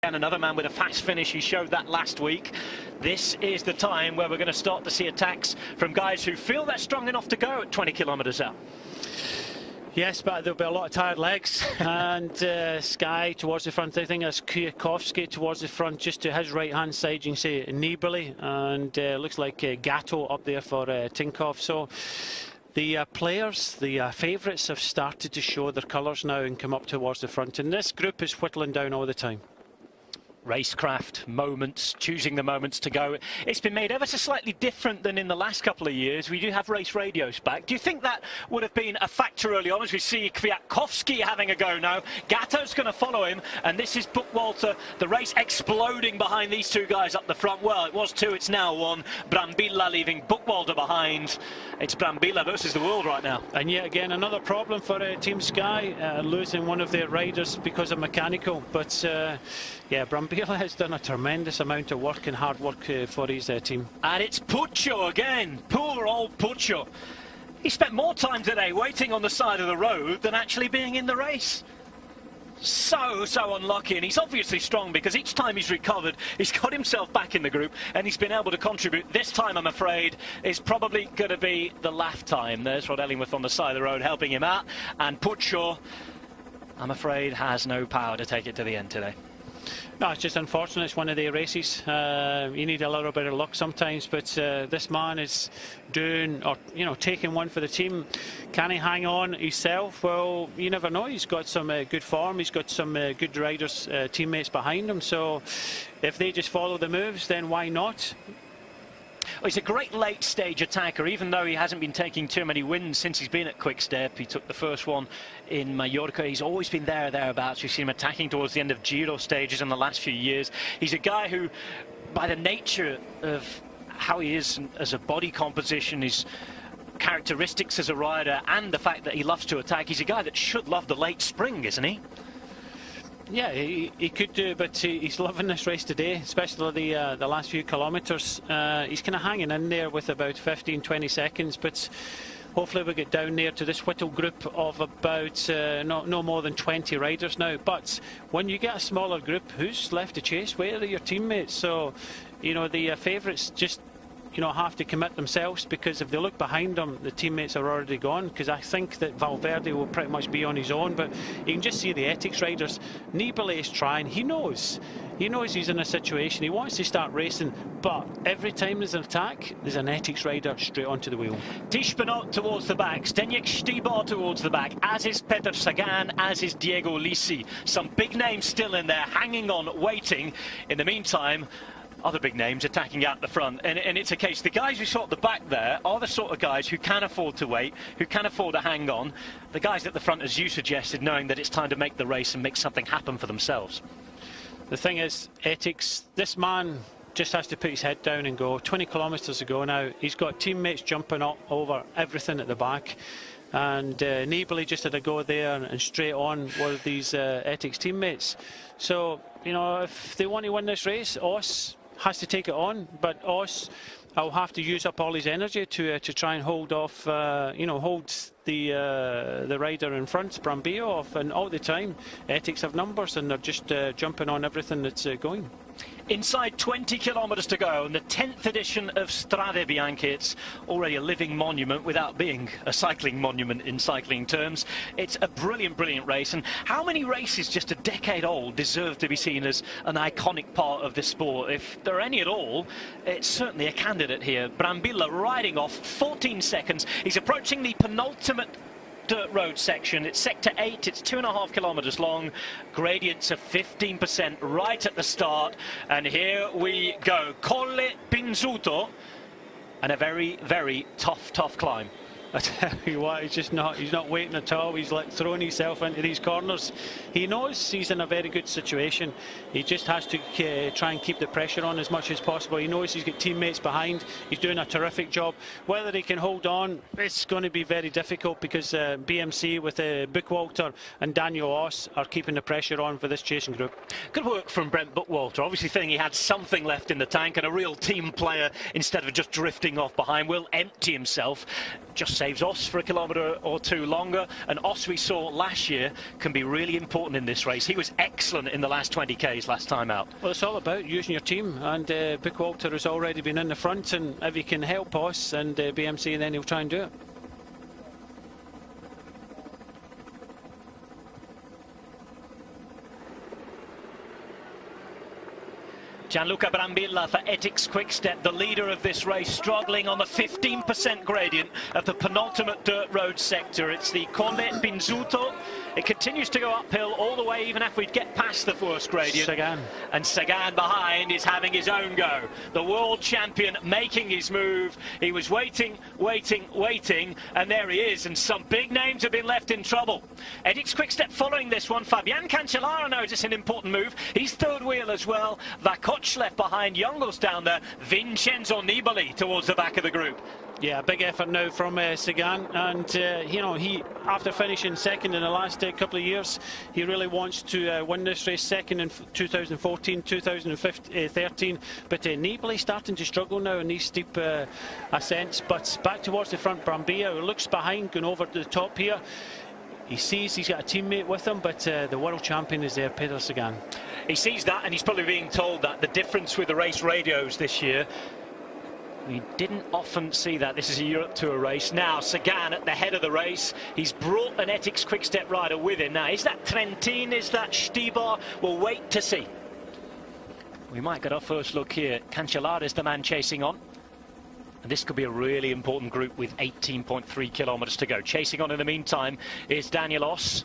And another man with a fast finish. He showed that last week. This is the time where we're going to start to see attacks from guys who feel they're strong enough to go at 20 kilometres out. Yes, but there'll be a lot of tired legs. And Sky towards the front. I think that's Kwiatkowski towards the front, just to his right-hand side. You can see Nibali, and looks like Gatto up there for Tinkoff. So the players, the favourites, have started to show their colours now and come up towards the front. And this group is whittling down all the time. Racecraft moments, choosing the moments to go. It's been made ever so slightly different than in the last couple of years. We do have race radios back. Do you think that would have been a factor early on, as we see Kwiatkowski having a go now? Gatto's going to follow him, and this is Buchwalter. The race exploding behind these two guys up the front. Well, it was two, it's now one. Brambilla leaving Buchwalter behind. It's Brambilla versus the world right now. And yet again, another problem for Team Sky, losing one of their riders because of mechanical. But yeah, Brambilla has done a tremendous amount of work and hard work for his team. And it's Puccio again. Poor old Puccio. He spent more time today waiting on the side of the road than actually being in the race. So unlucky, and he's obviously strong, because each time he's recovered, he's got himself back in the group and he's been able to contribute. This time, I'm afraid, is probably going to be the last time. There's Rod Ellingworth on the side of the road helping him out, and Puccio, I'm afraid, has no power to take it to the end today. No, it's just unfortunate. It's one of their races. You need a little bit of luck sometimes, but this man is doing, or taking one for the team. Can he hang on himself? Well, you never know. He's got some good form. He's got some good riders, teammates behind him. So if they just follow the moves, then why not? Well, he's a great late-stage attacker, even though he hasn't been taking too many wins since he's been at Quick-Step. He took the first one in Mallorca. He's always been thereabouts. We've seen him attacking towards the end of Giro stages in the last few years. He's a guy who, by the nature of how he is as a body composition, his characteristics as a rider, and the fact that he loves to attack, he's a guy that should love the late spring, isn't he? Yeah, he could do, but he's loving this race today, especially the last few kilometres. He's kind of hanging in there with about 15-20 seconds, but hopefully we'll get down there to this whittle group of about no more than 20 riders now. But when you get a smaller group, who's left to chase? Where are your teammates? So, the favourites just have to commit themselves, because if they look behind them, the teammates are already gone. Because I think that Valverde will pretty much be on his own, but you can just see the Ethics riders. Nibali is trying. He knows he's in a situation. He wants to start racing, but every time there's an attack, there's an Ethics rider straight onto the wheel. Tish Benoit towards the back, Zdeněk Štýbar towards the back, as is Petr Sagan, as is Diego Lisi. Some big names still in there, hanging on, waiting. In the meantime, other big names attacking out the front, and it's a case, the guys we saw at the back there are the sort of guys who can afford to wait, who can afford to hang on. The guys at the front, as you suggested, knowing that it's time to make the race and make something happen for themselves. The thing is, Ethics, this man just has to put his head down and go. 20 kilometres to go now. He's got teammates jumping up over everything at the back, and Nibali just had a go there and straight on with these Ethics teammates. So, if they want to win this race, Os has to take it on, but Os will have to use up all his energy to try and hold off, hold the rider in front, Brambilla, off, and all the time Ethics have numbers and they're just jumping on everything that's going. Inside 20 kilometres to go, and the 10th edition of Strade Bianche. It's already a living monument without being a cycling monument in cycling terms. It's a brilliant, brilliant race. And how many races just a decade old deserve to be seen as an iconic part of this sport? If there are any at all, it's certainly a candidate here. Brambilla riding off 14 seconds. He's approaching the penultimate dirt road section. It's sector 8, it's 2.5 kilometres long, gradients of 15% right at the start, and here we go. Colle Pinzuto, and a very, very tough climb. I tell you what, he's not waiting at all. He's like throwing himself into these corners. He knows he's in a very good situation. He just has to try and keep the pressure on as much as possible. He knows he's got teammates behind. He's doing a terrific job. Whether he can hold on, it's going to be very difficult, because BMC with Buchwalter and Daniel Os are keeping the pressure on for this chasing group. Good work from Brent Buchwalter, obviously thinking he had something left in the tank, and a real team player instead of just drifting off behind. Will empty himself. Just saves Os for a kilometre or two longer, and Os we saw last year can be really important in this race. He was excellent in the last 20 Ks last time out. Well, it's all about using your team, and Big Walter has already been in the front, and if he can help Os and BMC, then he'll try and do it. Gianluca Brambilla for Ethics Quickstep, the leader of this race, struggling on the 15% gradient of the penultimate dirt road sector. It's the Colle Pinzuto. It continues to go uphill all the way, even if we get past the first gradient. Sagan. And Sagan behind is having his own go. The world champion making his move. He was waiting, and there he is. And some big names have been left in trouble. Ethics Quickstep following this one. Fabian Cancellara knows it's an important move. He's third wheel as well. Vakoc left behind. Youngles down there. Vincenzo Nibali towards the back of the group. Yeah, big effort now from Sagan, and you know, he, after finishing second in the last couple of years, he really wants to win this race. Second in 2014, 2013, but Nibali starting to struggle now in these steep ascents. But back towards the front, Brambilla, who looks behind, going over to the top here. He sees he's got a teammate with him, but the world champion is there, Pedro Sagan. He sees that, and he's probably being told that the difference with the race radios this year, we didn't often see that. This is a Europe Tour race. Now, Sagan at the head of the race. He's brought an Ethics Quickstep rider with him. Now, is that Trentin? Is that Stibar? We'll wait to see. We might get our first look here. Cancellara is the man chasing on. And this could be a really important group with 18.3 kilometres to go. Chasing on in the meantime is Daniel Os.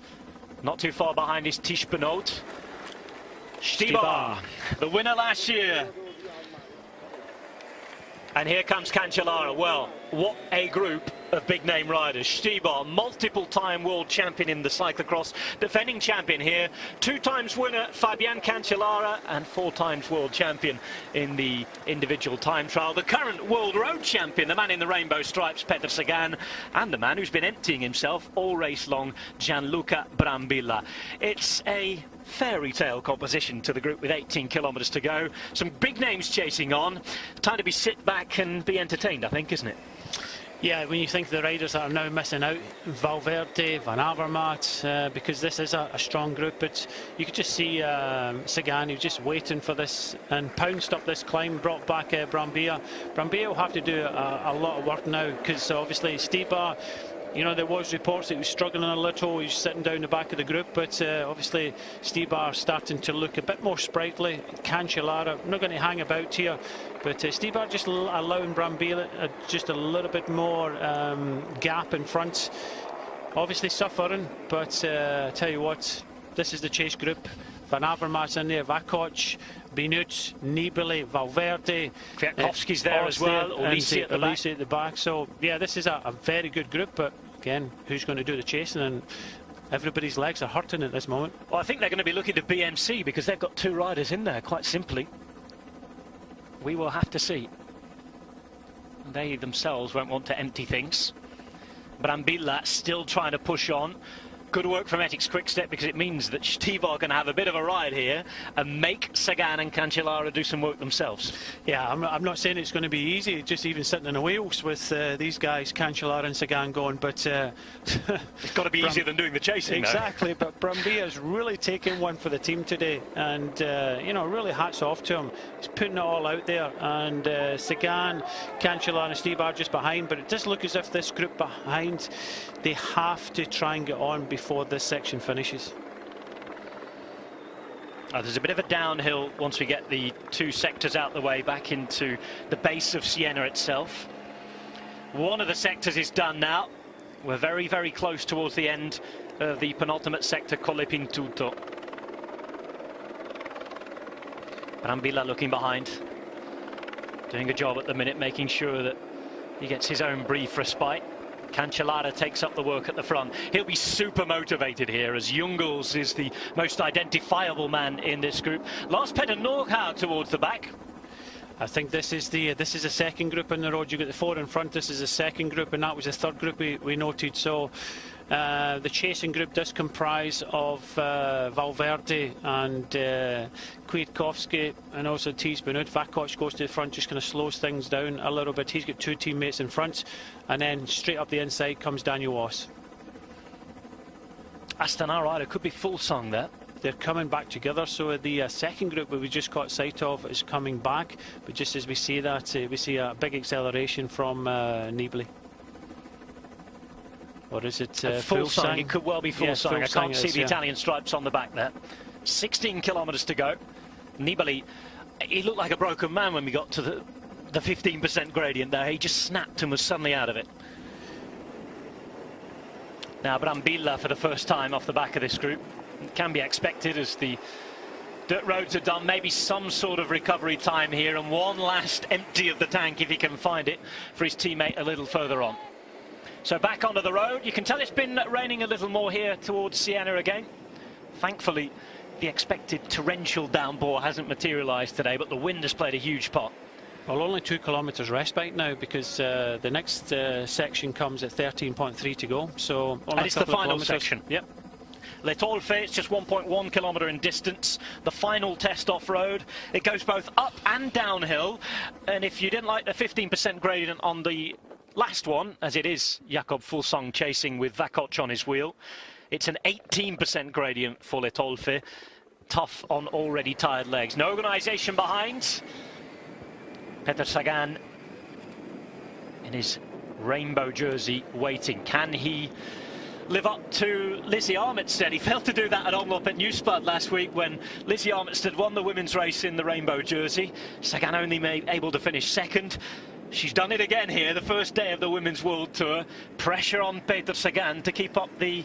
Not too far behind is Tish Benoot. Stibar, the winner last year. And here comes Cancellara. Well, what a group of big-name riders. Stibar, multiple-time world champion in the cyclocross, defending champion here, 2 times winner Fabian Cancellara, and 4 times world champion in the individual time trial. The current world road champion, the man in the rainbow stripes, Pedro Sagan, and the man who's been emptying himself all race long, Gianluca Brambilla. It's a fairy tale composition to the group with 18 kilometres to go. Some big names chasing on. Time to be sit back and be entertained, I think, isn't it? Yeah, when you think of the riders that are now missing out, Valverde, Van Avermaet, because this is a strong group, but you could just see Sagan, who's just waiting for this and pounced up this climb, brought back Brambilla. Brambilla will have to do a lot of work now, because obviously Stibar, you know, there was reports that he was struggling a little. He's sitting down the back of the group, but obviously Stibar starting to look a bit more sprightly. Cancellara, I'm not going to hang about here, but Stibar just allowing Brambilla just a little bit more gap in front. Obviously suffering, but tell you what, this is the chase group. Van Avermaet's in there, Vakoc, Benoot, Nibali, Valverde, Kwiatkowski's there as well, Ulisi at the back. So yeah, this is a very good group, but again, who's going to do the chasing? And everybody's legs are hurting at this moment. Well, I think they're going to be looking to BMC because they've got 2 riders in there, quite simply. We will have to see. They themselves won't want to empty things. Brambilla still trying to push on. Good work from Ethics Quickstep, because it means that Stibar are going to have a bit of a ride here and make Sagan and Cancellara do some work themselves. Yeah, I'm not saying it's going to be easy, just even sitting in the wheels with these guys, Cancellara and Sagan going, but it's got to be easier than doing the chasing. Exactly, but Brambilla's really taking one for the team today, and you know, really hats off to him. He's putting it all out there, and Sagan, Cancellara and Stibar just behind, but it does look as if this group behind, they have to try and get on before this section finishes. There's a bit of a downhill once we get the 2 sectors out the way, back into the base of Siena itself. One of the sectors is done now. We're very, very close towards the end of the penultimate sector, Colle Pinzuto. Brambilla looking behind, doing a job at the minute, making sure that he gets his own brief respite. Cancellara takes up the work at the front. He'll be super motivated here, as Jungels is the most identifiable man in this group. Lars Petter Nordhaug towards the back. I think this is the second group in the road. You got the 4 in front. This is the second group, and that was the third group we noted. So The chasing group does comprise of Valverde and Kwiatkowski and also Thies Benoot. Vakoc goes to the front, just kind of slows things down a little bit. He's got two teammates in front, and then straight up the inside comes Daniel Wass. Astana rider could be full song there. They're coming back together, so the second group that we just caught sight of is coming back, but just as we see that, we see a big acceleration from Nibali. Or is it full song? It could well be full song. I can't see the Italian stripes on the back there. 16 kilometres to go. Nibali, he looked like a broken man when we got to the 15% gradient there. He just snapped and was suddenly out of it. Now Brambilla for the first time off the back of this group. It can be expected as the dirt roads are done. Maybe some sort of recovery time here, and one last empty of the tank if he can find it for his teammate a little further on. So back onto the road. You can tell it's been raining a little more here towards Siena again. Thankfully, the expected torrential downpour hasn't materialised today, but the wind has played a huge part. Well, only 2 kilometres respite now, because the next section comes at 13.3 to go. So and it's the final section. Yep. Le Tolfe, it's just 1.1 kilometre in distance. The final test off-road. It goes both up and downhill. And if you didn't like the 15% gradient on the last one, as it is Jakob Fuglsang chasing with Vakoc on his wheel, it's an 18% gradient for Le Tolfe. Tough on already tired legs. No organisation behind. Peter Sagan in his rainbow jersey waiting. Can he live up to Lizzie Armitstead? He failed to do that at Omloop at Nieuwsblad last week when Lizzie Armitstead won the women's race in the rainbow jersey. Sagan only able to finish second. She's done it again here, the first day of the Women's World Tour. Pressure on Peter Sagan to keep up the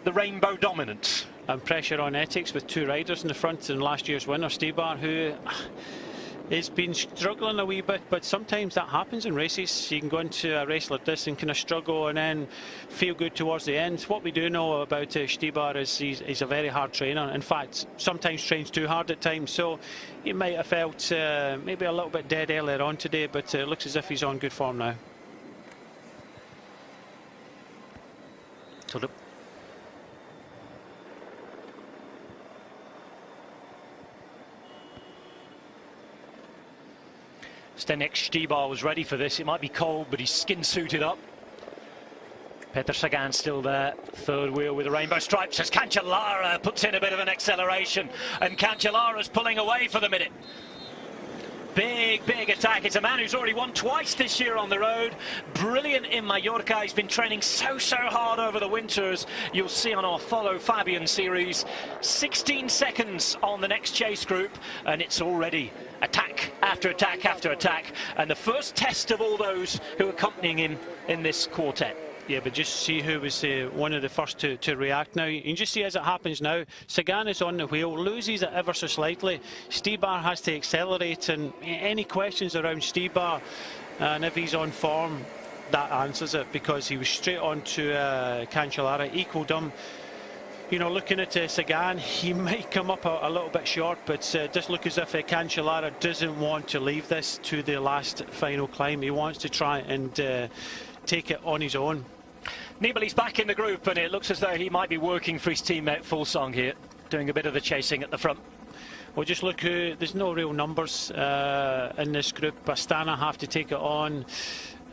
rainbow dominance. And pressure on Ethics with 2 riders in the front, and last year's winner, Stybar, who has been struggling a wee bit, but sometimes that happens in races. You can go into a race like this and kind of struggle and then feel good towards the end. What we do know about Stybar is he's a very hard trainer. In fact, sometimes trains too hard at times, so he might have felt maybe a little bit dead earlier on today, but it looks as if he's on good form now. Zdeněk Stybar was ready for this. It might be cold, but he's skin suited up. Peter Sagan still there, third wheel with the rainbow stripes as Cancellara puts in a bit of an acceleration, and Cancellara's pulling away for the minute. Big attack. It's a man who's already won twice this year on the road. Brilliant in Mallorca. He's been training so hard over the winters. You'll see on our Follow Fabian series. 16 seconds on the next chase group, and it's already attack after attack after attack. And the first test of all those who are accompanying him in this quartet. Yeah, but just see who was one of the first to react now. You can just see as it happens now, Sagan is on the wheel, loses it ever so slightly. Stybar has to accelerate, and any questions around Stybar and if he's on form, that answers it, because he was straight on to Cancellara, equalled him. You know, looking at Sagan, he might come up a little bit short, but just look as if Cancellara doesn't want to leave this to the last final climb. He wants to try and take it on his own. Nibali's back in the group, and it looks as though he might be working for his teammate Fuglsang here, doing a bit of the chasing at the front. Well, just look, there's no real numbers in this group. Astana have to take it on.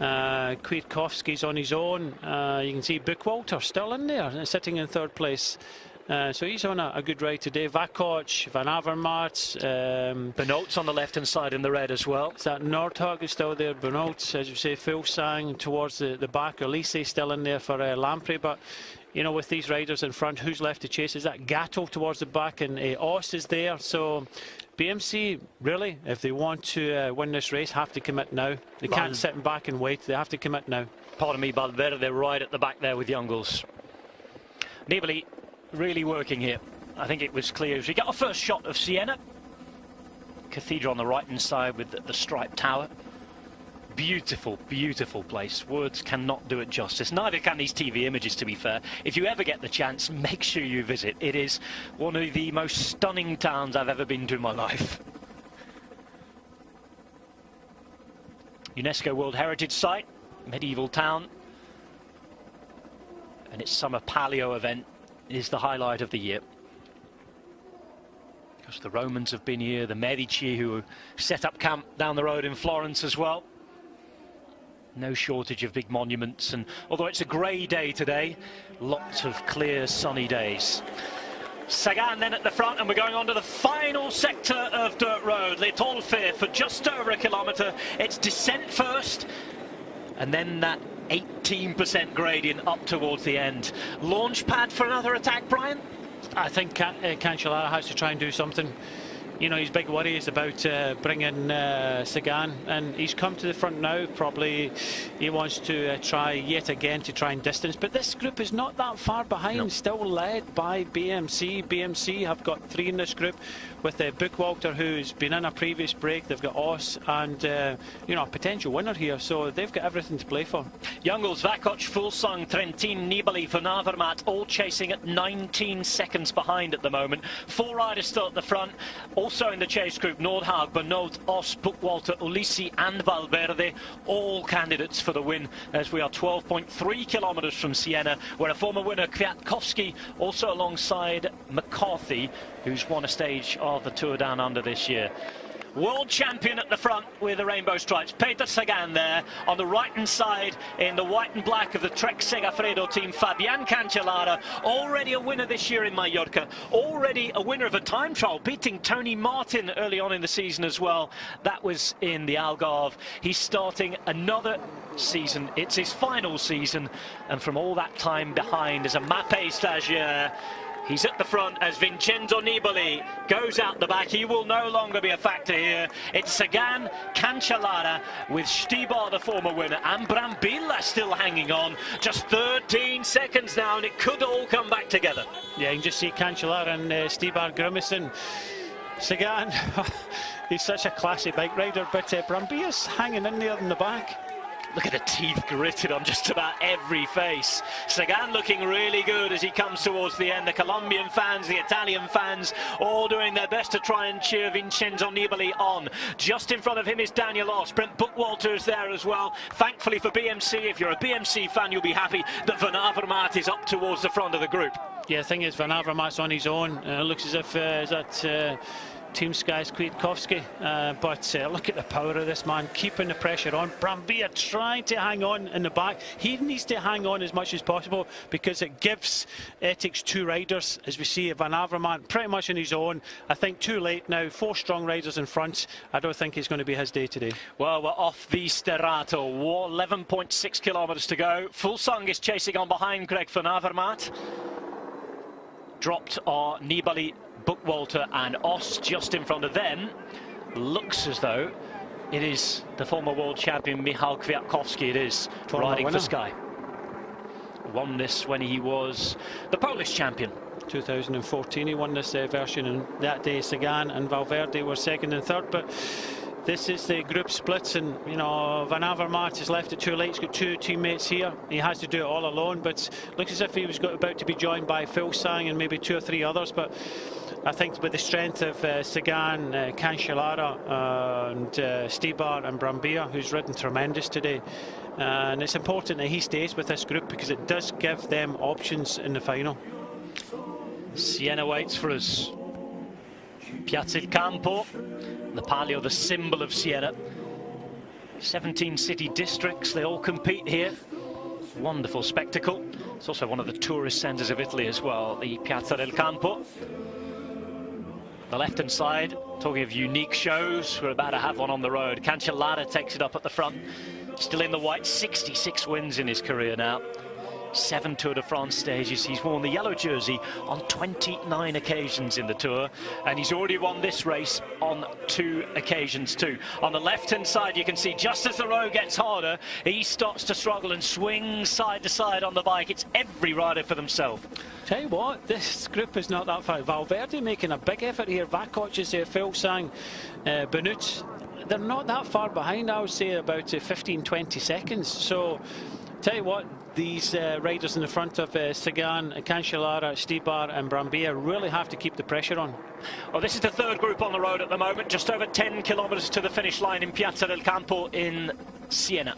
Kwiatkowski's on his own. You can see Buchwalter still in there, sitting in third place. So he's on a good ride today. Vakoc, Van Avermaet. Benoot's on the left-hand side in the red as well. That Nordhog is still there. Benoot, as you say, Fuglsang towards the back. Elise still in there for Lampre. But, you know, with these riders in front, who's left to chase? Is that Gatto towards the back, and Oss is there. So BMC, really, if they want to win this race, have to commit now. They can't sit back and wait. They have to commit now. Pardon me, Valverde right at the back there with Youngles. Nibali really working here. I think it was clear as we got our first shot of Siena. Cathedral on the right-hand side with the striped tower. Beautiful place. Words cannot do it justice. Neither can these TV images, to be fair. If you ever get the chance, make sure you visit. It is one of the most stunning towns I've ever been to in my life. UNESCO World Heritage Site, medieval town. and its summer paleo event is the highlight of the year. Because the Romans have been here, the Medici, who set up camp down the road in Florence as well. No shortage of big monuments, and although it's a grey day today, lots of clear sunny days. Sagan then at the front, and we're going on to the final sector of dirt road, Les Tolfes, for just over a kilometre. It's descent first, and then that 18% gradient up towards the end. Launch pad for another attack, Brian? I think Cancellara has to try and do something. You know, his big worry is about bringing Sagan, and he's come to the front now. Probably he wants to try yet again to try and distance, but this group is not that far behind. No. Still led by BMC. BMC have got 3 in this group, with Bookwalter, who's been in a previous break. They've got Oss and you know, a potential winner here, so they've got everything to play for. Jungels, Vakoc, Fulsang, Trentin, Nibali, Van Avermaet all chasing at 19 seconds behind at the moment. 4 riders still at the front. Also in the chase group, Nordhaug, Benoot, Oss, Bookwalter, Ulissi and Valverde, all candidates for the win, as we are 12.3 kilometres from Siena, where a former winner, Kwiatkowski, also alongside McCarthy, who's won a stage of the Tour Down Under this year. World champion at the front with the rainbow stripes, Peter Sagan there. On the right-hand side, in the white and black of the Trek Segafredo team, Fabian Cancellara, already a winner this year in Mallorca, already a winner of a time trial, beating Tony Martin early on in the season as well. That was in the Algarve. He's starting another season. It's his final season, and from all that time behind as a Mapei stagiaire, he's at the front as Vincenzo Nibali goes out the back. He will no longer be a factor here. It's Sagan, Cancellara, with Stibar, the former winner, and Brambilla still hanging on. Just 13 seconds now, and it could all come back together. Yeah, you can just see Cancellara and Stibar grimacing. Sagan, he's such a classy bike rider, but Brambilla's hanging in there in the back. Look at the teeth gritted on just about every face. Sagan looking really good as he comes towards the end. The Colombian fans, the Italian fans, all doing their best to try and cheer Vincenzo Nibali on. Just in front of him is Daniel Oss. Brent Bookwalter is there as well. Thankfully for BMC, if you're a BMC fan, you'll be happy that Van Avermaet is up towards the front of the group. Yeah, the thing is, Van Avermaet's on his own. It looks as if Team Sky's Kwiatkowski, but look at the power of this man, keeping the pressure on. Brambilla trying to hang on in the back. He needs to hang on as much as possible, because it gives Ethics 2 riders, as we see Van Avermaet pretty much on his own. I think too late now, 4 strong riders in front. I don't think it's going to be his day today. Well, we're off the Sterrato, 11.6 kilometres to go. Fulsang is chasing on behind Greg Van Avermaet. Dropped are Nibali, Bookwalter and Oss just in front of them. Looks as though it is the former world champion Michał Kwiatkowski. It is riding for Sky. Won this when he was the Polish champion. 2014 he won this version, and that day Sagan and Valverde were second and third, but this is the group splits, and you know, Van Avermaet has left it too late. He's got 2 teammates here. He has to do it all alone, but looks as if he was about to be joined by Fulsang and maybe 2 or 3 others. But I think with the strength of Sagan, Cancellara and Stibar and Brambilla, who's ridden tremendous today, and it's important that he stays with this group, because it does give them options in the final. Siena waits for us. Piazza il Campo, the palio, the symbol of Siena. 17 city districts, they all compete here. Wonderful spectacle. It's also one of the tourist centres of Italy as well, the Piazza del Campo. The left-hand side, talking of unique shows, we're about to have one on the road. Cancellara takes it up at the front, still in the white, 66 wins in his career now. 7 Tour de France stages. He's worn the yellow jersey on 29 occasions in the Tour, and he's already won this race on 2 occasions too. On the left-hand side, you can see just as the road gets harder, he starts to struggle and swings side to side on the bike. It's every rider for themselves. Tell you what, this group is not that far. Valverde making a big effort here. Vakoc is there, Fulsang, Benoot. They're not that far behind, I would say about 15-20 seconds. So, tell you what, these riders in the front of Sagan, Cancellara, Stibar and Brambilla really have to keep the pressure on. Well, this is the 3rd group on the road at the moment, just over 10 kilometres to the finish line in Piazza del Campo in Siena.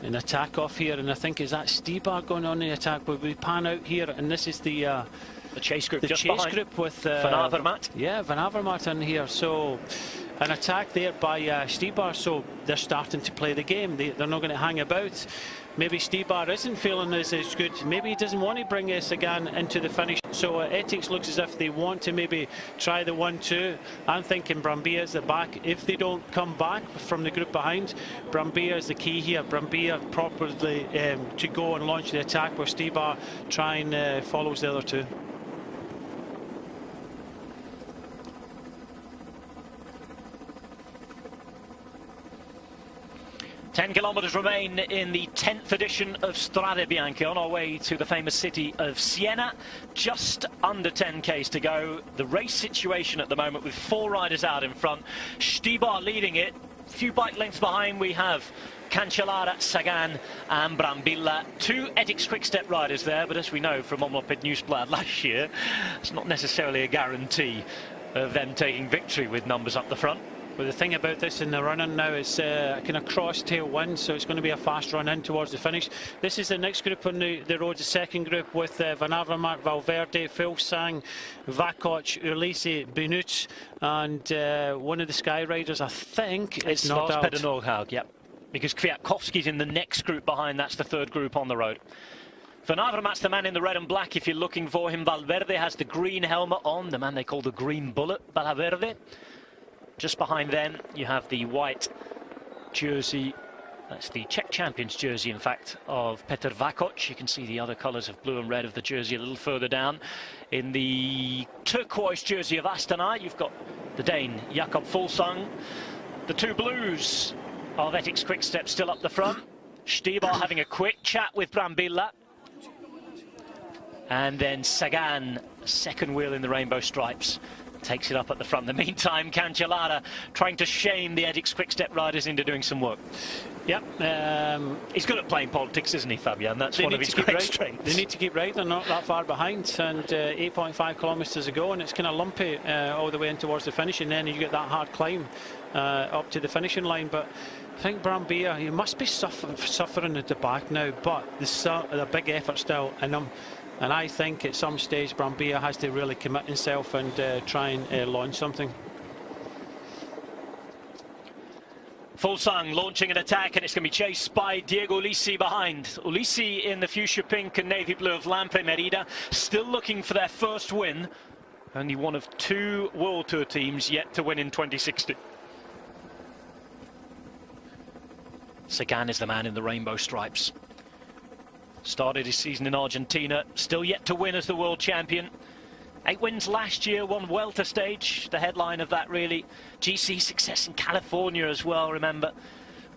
an attack off here, and I think is that Stibar going on the attack, but we pan out here, and this is the chase group, the just chase behind group with Van Avermaet. Yeah, Van Avermaet in here. So an attack there by Stibar, so they're starting to play the game. They're not going to hang about. Maybe Stibar isn't feeling as good. Maybe he doesn't want to bring Sagan into the finish. So Etix looks as if they want to maybe try the 1-2. I'm thinking Brambilla is the back. If they don't come back from the group behind, Brambilla is the key here. Brambilla properly to go and launch the attack, where Stibar try and follows the other two. 10 kilometres remain in the 10th edition of Strade Bianche, on our way to the famous city of Siena. Just under 10 k's to go. The race situation at the moment with 4 riders out in front. Stibar leading it. A few bike lengths behind we have Cancellara, Sagan and Brambilla. 2 Etix Quick-Step riders there, but as we know from Omloppet Newsblad last year, it's not necessarily a guarantee of them taking victory with numbers up the front. Well, the thing about this in the run-in now is kind of cross-tail wind, so it's going to be a fast run-in towards the finish. This is the next group on the road, the second group, with Van Avermaet, Valverde, Fulsang, Vakoc, Ulisse, Benut, and one of the Sky Riders, I think, is not out. It's Lars Peder Nordhaug, yep. Because Kwiatkowski's in the next group behind. That's the third group on the road. Van Avermaet's the man in the red and black if you're looking for him. Valverde has the green helmet on, the man they call the Green Bullet, Valverde. Just behind them, you have the white jersey. That's the Czech champions jersey, in fact, of Petr Vakoc. You can see the other colours of blue and red of the jersey a little further down. In the turquoise jersey of Astana, you've got the Dane Jakob Fuglsang. The 2 blues of Etix Quick-Step still up the front. Stibar having a quick chat with Brambilla. And then Sagan, second wheel in the rainbow stripes, takes it up at the front. In the meantime, Cancellara trying to shame the Etix Quick-Step riders into doing some work. Yep. He's good at playing politics, isn't he, Fabian? That's one of his great strengths. They need to keep right. They're not that far behind, and 8.5 kilometres to go, and it's kind of lumpy all the way in towards the finish, and then you get that hard climb up to the finishing line. But I think Brambilla, he must be suffering at the back now, but there's a big effort still in him. And I think at some stage Brambilla has to really commit himself and try and launch something. Fulsang launching an attack, and it's going to be chased by Diego Ulisse behind. Ulisse in the fuchsia pink and navy blue of Lampre Merida, still looking for their first win. Only one of 2 World Tour teams yet to win in 2060. Sagan is the man in the rainbow stripes. Started his season in Argentina, still yet to win as the world champion. 8 wins last year, won Vuelta stage, the headline of that really. GC success in California as well, remember.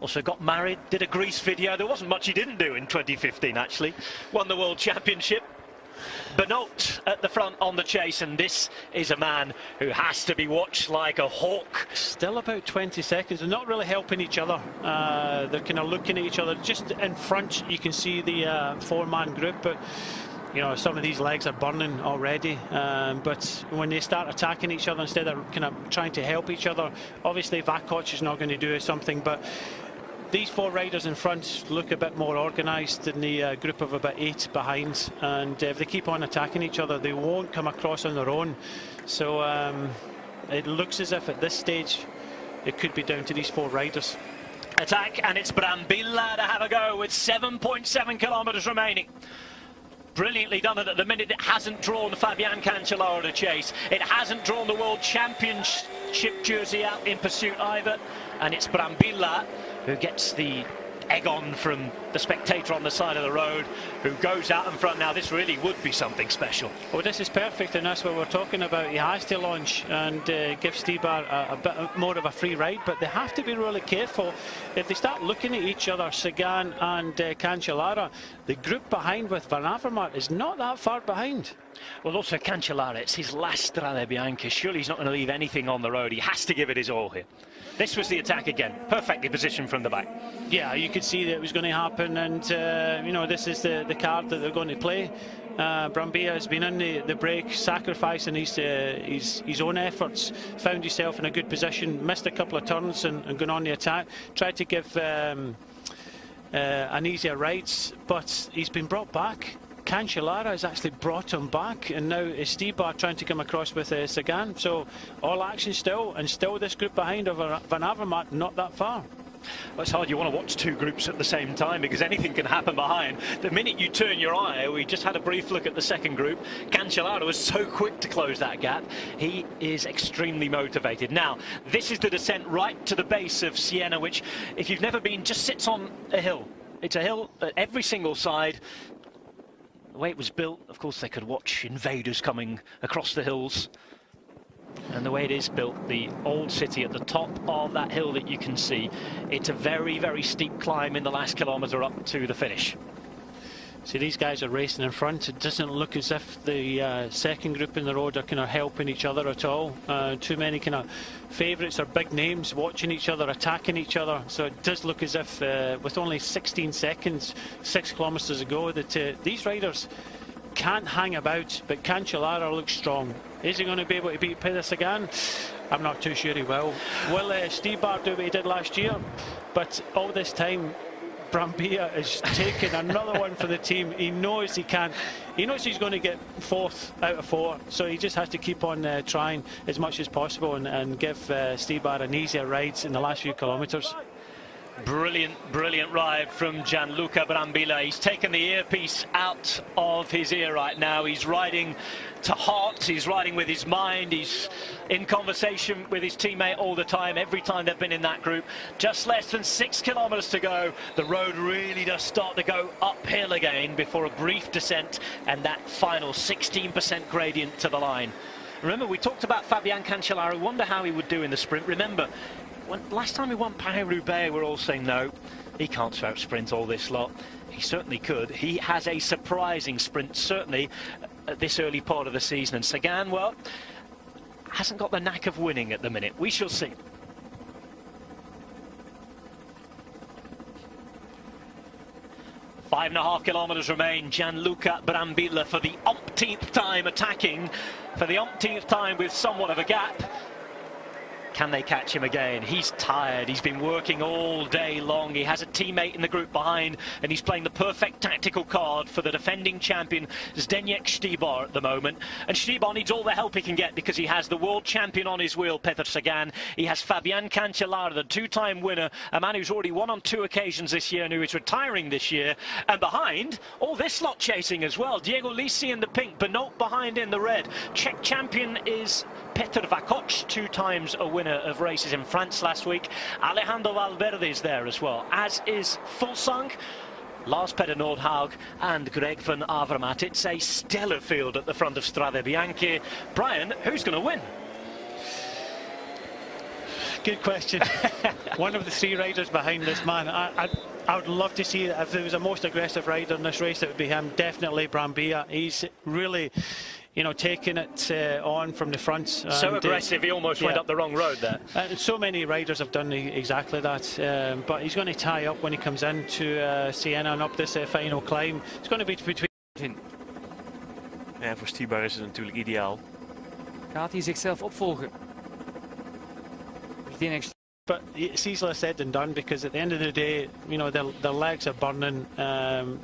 Also got married, did a Greece video. There wasn't much he didn't do in 2015 actually. Won the world championship. Benoit at the front on the chase, and this is a man who has to be watched like a hawk. Still about 20 seconds. They're not really helping each other. They're kind of looking at each other. Just in front you can see the 4-man group, but you know, some of these legs are burning already. But when they start attacking each other instead of kind of trying to help each other, obviously Vakoc is not going to do something, but these 4 riders in front look a bit more organised than the group of about 8 behind, and if they keep on attacking each other, they won't come across on their own. So it looks as if at this stage it could be down to these 4 riders. Attack, and it's Brambilla to have a go with 7.7 kilometres remaining. Brilliantly done it at the minute. It hasn't drawn Fabian Cancellara to chase. It hasn't drawn the World Championship jersey out in pursuit either. And it's Brambilla who gets the egg on from the spectator on the side of the road, who goes out in front. Now this really would be something special. Well, this is perfect, and that's what we're talking about. He has to launch and give Stibar a bit more of a free ride, but they have to be really careful. If they start looking at each other, Sagan and Cancellara, the group behind with Van Avermaet is not that far behind. Well, also Cancellara, it's his last Strade Bianche. Surely he's not going to leave anything on the road. He has to give it his all here. This was the attack again, perfectly positioned from the back. Yeah, you could see that it was going to happen, and you know, this is the card that they're going to play. Brambilla has been in the break, sacrificing his own efforts, found himself in a good position, missed a couple of turns and gone on the attack. Tried to give and easier rides, but he's been brought back. Cancellara has actually brought him back, and now is Stybar trying to come across with Sagan. So all action still, and still this group behind of Van Avermaet not that far. Well, it's hard. You want to watch two groups at the same time because anything can happen behind. The minute you turn your eye, we just had a brief look at the second group. Cancellara was so quick to close that gap. He is extremely motivated. Now, this is the descent right to the base of Siena, which, if you've never been, just sits on a hill. It's a hill at every single side. The way it was built, of course, they could watch invaders coming across the hills. And the way it is built, the old city at the top of that hill that you can see, it's a very, very steep climb in the last kilometre up to the finish. See, these guys are racing in front. It doesn't look as if the second group in the road are kind of helping each other at all. Too many kind of favourites or big names watching each other, attacking each other. So it does look as if, with only 16 seconds, 6 kilometres to go, that these riders can't hang about, but Cancellara looks strong. Is he going to be able to beat Pedro Sagan? I'm not too sure he will. Will Stybar do what he did last year? But all this time, Brambilla is taking another one for the team. He knows he can't. He knows he's going to get 4th out of 4, so he just has to keep on trying as much as possible and give Stybar an easier ride in the last few kilometres. Brilliant, brilliant ride from Gianluca Brambilla. He's taken the earpiece out of his ear right now. He's riding to heart. He's riding with his mind. He's in conversation with his teammate all the time, every time they've been in that group. Just less than 6 kilometres to go. The road really does start to go uphill again before a brief descent and that final 16% gradient to the line. Remember, we talked about Fabian Cancellara. Wonder how he would do in the sprint. Remember, last time he won Paris-Roubaix, we're all saying no, he can't out-sprint all this lot. He certainly could. He has a surprising sprint, certainly at this early part of the season. And Sagan, well, hasn't got the knack of winning at the minute. We shall see. Five and a half kilometres remain. Gianluca Brambilla for the umpteenth time attacking, for the umpteenth time with somewhat of a gap. Can they catch him again? He's tired. He's been working all day long. He has a teammate in the group behind, and he's playing the perfect tactical card for the defending champion Zdeněk Stybar at the moment. And Stybar needs all the help he can get because he has the world champion on his wheel, Pedro Sagan. He has Fabian Cancellara, the two-time winner, a man who's already won on 2 occasions this year and who is retiring this year. And behind, all this lot chasing as well. Diego Lisi in the pink, Benoit behind in the red. Czech champion is Petr Vakoč, 2 times a winner of races in France last week. Alejandro Valverde is there as well, as is Fulsang, Lars Peder Nordhaug and Greg van Avermaet. It's a stellar field at the front of Strade Bianche. Brian, who's going to win? Good question. One of the 3 riders behind this man. I would love to see, if there was a most aggressive rider in this race, it would be him. Definitely Brambilla. He's really, you know, taking it on from the front. So aggressive, he almost went up the wrong road there. So many riders have done exactly that. But he's going to tie up when he comes into Siena and up this final climb. It's going to be between... Ja, voor Stybar is het natuurlijk ideaal. Gaat hij zichzelf opvolgen? But it's easier said than done, because at the end of the day, you know, their legs are burning.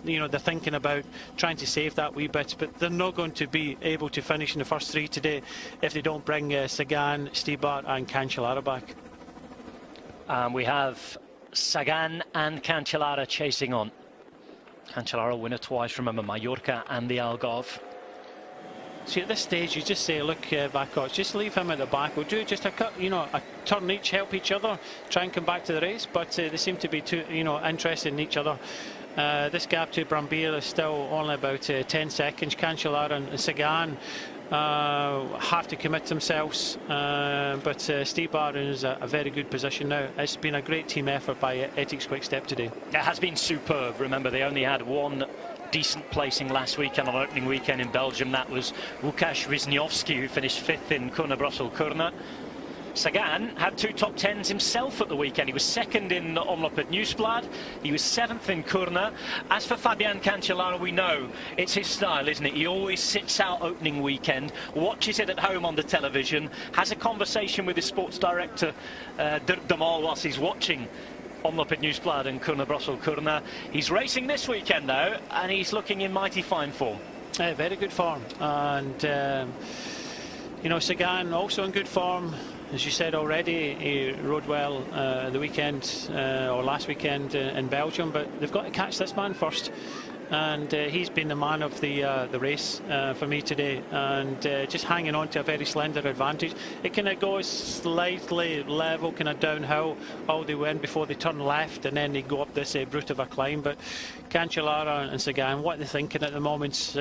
You know, they're thinking about trying to save that wee bit, but they're not going to be able to finish in the first 3 today if they don't bring Sagan, Stybar and Cancellara back. We have Sagan and Cancellara chasing on. Cancellara winner twice, remember, Mallorca and the Algarve. See, at this stage, you just say, look, Vakoč, just leave him at the back. We'll do just a turn each, help each other, try and come back to the race. But they seem to be too, interested in each other. This gap to Brambilla is still only about 10 seconds. Cancellara and Sagan have to commit themselves. But Stybar is a very good position now. It's been a great team effort by Ethics Quick Step today. It has been superb. Remember, they only had 1 decent placing last weekend on opening weekend in Belgium. That was Łukasz Wisniewski, who finished 5th in Kuurne-Brussel-Kuurne. Sagan had 2 top 10s himself at the weekend. He was 2nd in Omloop at Nieuwsblad. He was 7th in Kuurne. As for Fabian Cancellara, we know it's his style, isn't it? He always sits out opening weekend, watches it at home on the television, has a conversation with his sports director, Dirk de Mol, whilst he's watching Omloop Nieuwsblad and Kurna Brussel Kurna. He's racing this weekend though, and he's looking in mighty fine form. Very good form, and you know, Sagan also in good form. As you said already, he rode well the weekend or last weekend in Belgium, but they've got to catch this man first. And he's been the man of the race for me today, and just hanging on to a very slender advantage. It kind of goes slightly level, kind of downhill all the way in before they turn left, and then they go up this brute of a climb. But Cancellara and Sagan, what they're thinking at the moment,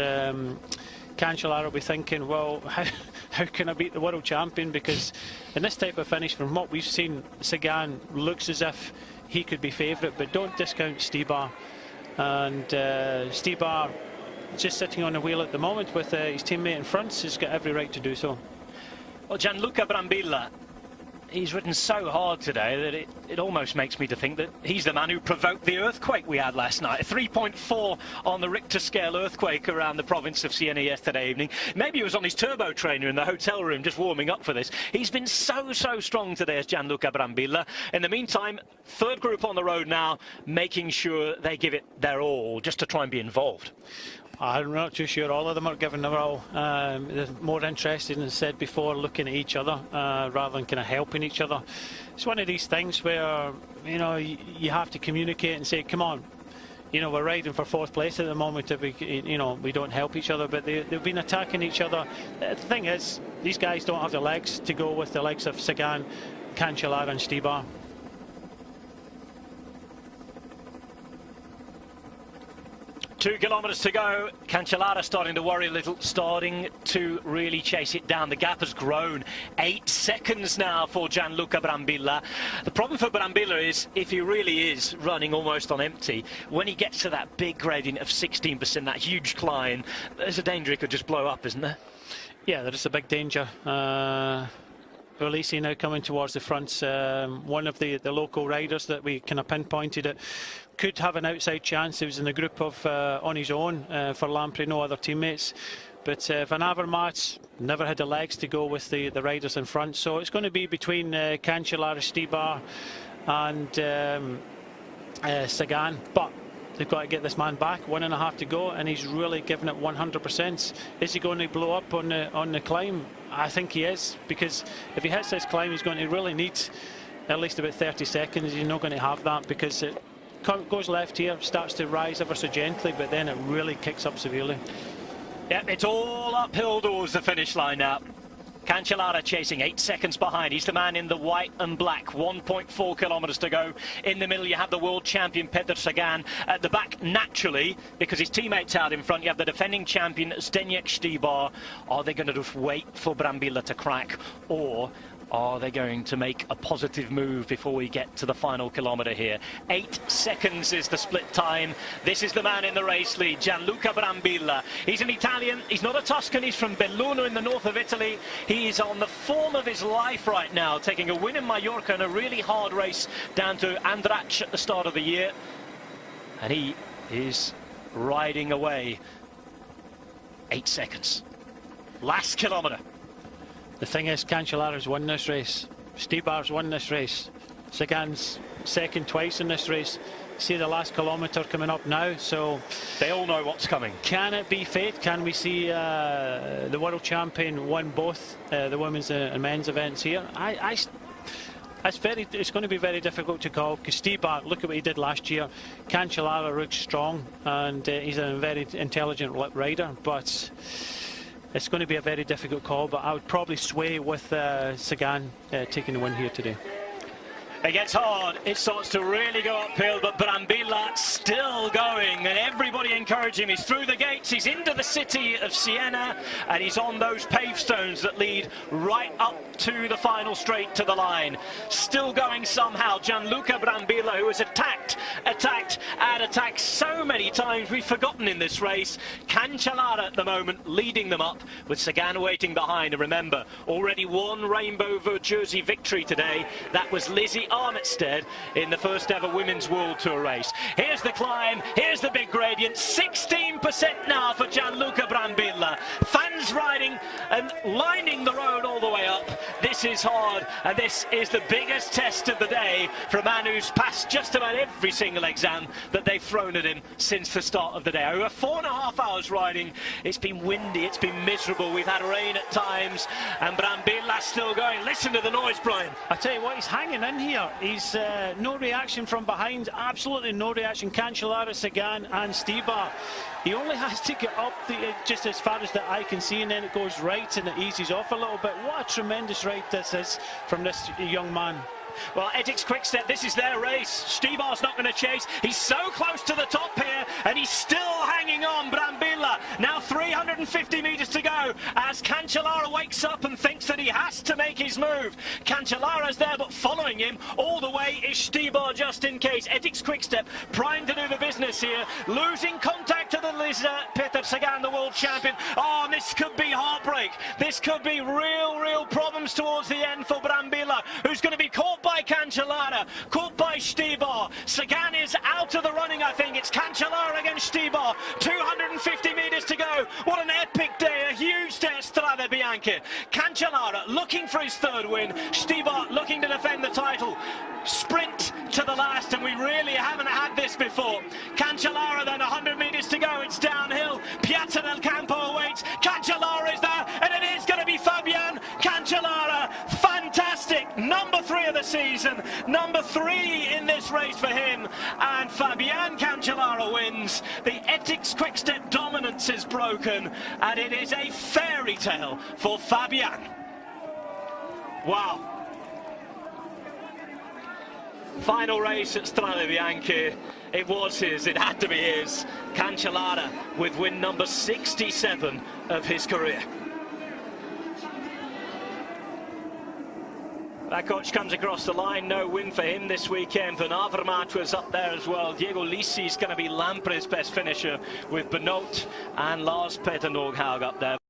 Cancellara will be thinking, well, how can I beat the world champion? Because in this type of finish, from what we've seen, Sagan looks as if he could be favourite, but don't discount Stybar. And Stybar just sitting on the wheel at the moment with his teammate in front. He's got every right to do so. Well, Gianluca Brambilla, he's ridden so hard today that it almost makes me to think that he's the man who provoked the earthquake we had last night. A 3.4 on the Richter scale earthquake around the province of Siena yesterday evening. Maybe he was on his turbo trainer in the hotel room just warming up for this. He's been so strong today as Gianluca Brambilla. In the meantime, third group on the road now, making sure they give it their all just to try and be involved. I'm not too sure all of them are giving their all. They're more interested, as I said before, looking at each other rather than kind of helping each other. It's one of these things where, you know, you have to communicate and say, come on, you know, we're riding for fourth place at the moment if we, you know, we don't help each other. But they've been attacking each other. The thing is, these guys don't have the legs to go with the likes of Sagan, Cancellara and Stybar. 2 kilometres to go. Cancellara starting to worry a little, starting to really chase it down. The gap has grown. 8 seconds now for Gianluca Brambilla. The problem for Brambilla is, if he really is running almost on empty, when he gets to that big gradient of 16%, that huge climb, there's a danger it could just blow up, isn't there? Yeah, there is a big danger. Ulisi now coming towards the front. One of the local riders that we kind of pinpointed it could have an outside chance. He was in the group of on his own for Lampre, no other teammates. But Van Avermaet never had the legs to go with the riders in front. So it's going to be between Cancellara, Stybar and Sagan. But they've got to get this man back. 1.5 to go, and he's really given it 100%. Is he going to blow up on the climb? I think he is, because if he hits this climb, he's going to really need at least about 30 seconds. He's not going to have that, because it goes left here, starts to rise ever so gently, but then it really kicks up severely. Yeah, it's all uphill towards the finish line now. Cancellara chasing 8 seconds behind. He's the man in the white and black. 1.4 kilometres to go. In the middle, you have the world champion Peter Sagan. At the back, naturally, because his teammate's out in front, you have the defending champion Zdeněk Stybar. Are they going to just wait for Brambilla to crack, or are they going to make a positive move before we get to the final kilometre here? 8 seconds is the split time. This is the man in the race lead, Gianluca Brambilla. He's an Italian. He's not a Tuscan. He's from Belluno in the north of Italy. He is on the form of his life right now, taking a win in Mallorca in a really hard race down to Andratx at the start of the year. And he is riding away. 8 seconds. Last kilometre. The thing is, Cancellara's won this race. Stybar's won this race. Sagan's second twice in this race. See the last kilometre coming up now, so they all know what's coming. Can it be fate? Can we see the world champion win both the women's and men's events here? It's going to be very difficult to call, because Stybar, look at what he did last year. Cancellara looks strong, and he's a very intelligent rider, but it's going to be a very difficult call. But I would probably sway with Sagan taking the win here today. It gets hard, it starts to really go uphill, but Brambilla still going, and everybody encouraging him. He's through the gates, he's into the city of Siena, and he's on those paved stones that lead right up to the final straight to the line. Still going somehow, Gianluca Brambilla, who has attacked so many times we've forgotten in this race. Cancellara at the moment leading them up, with Sagan waiting behind. And remember, already one rainbow jersey victory today. That was Lizzie Armitstead in the first ever Women's World Tour race. Here's the climb, here's the big gradient, 16% now for Gianluca Brambilla. Fans riding and lining the road all the way up. This is hard, and this is the biggest test of the day. day for a man who's passed just about every single exam that they've thrown at him since the start of the day. Over 4.5 hours riding. It's been windy, it's been miserable, we've had rain at times, and Brambilla's still going. Listen to the noise, Brian. I tell you what, he's hanging in here. He's no reaction from behind, absolutely no reaction. Cancellara, Sagan and Stybar. He only has to get up just as far as the eye can see, and then it goes right and it eases off a little bit. What a tremendous ride this is from this young man. Well, Edix Quickstep, this is their race. Stybar's not going to chase. He's so close to the top here, and he's still hanging on. Brambilla, now 350 metres to go, as Cancellara wakes up and thinks that he has to make his move. Cancellara's there, but following him all the way is Stybar, just in case. Edix Quickstep primed to do the business here, losing contact to the Peter Sagan, the world champion. Oh, and this could be heartbreak. This could be real problems towards the end for Brambilla, who's going to be caught by Cancellara, caught by Stybar. Sagan is out of the running, I think. It's Cancellara against Stybar. 250 metres to go. What an epic day, a huge day at Strade Bianche. Cancellara looking for his third win. Stybar looking to defend the title. Sprint to the last, and we really haven't had this before. Cancellara then 100 metres to go. It's downhill. Piazza del Campo awaits. Cancellara is there, and it is going to be Fabian Cancellara. Fantastic. Number 3 of the season. Number 3 in this race for him. And Fabian Cancellara wins. The Ethics Quickstep dominance is broken, and it is a fairy tale for Fabian. Wow. Final race at Strade Bianche. It was his, it had to be his. Cancellara with win number 67 of his career. That coach comes across the line, no win for him this weekend. Van Avermaet was up there as well. Diego Lisi is going to be Lampre's best finisher, with Benoot and Lars Petter Nordhaug up there.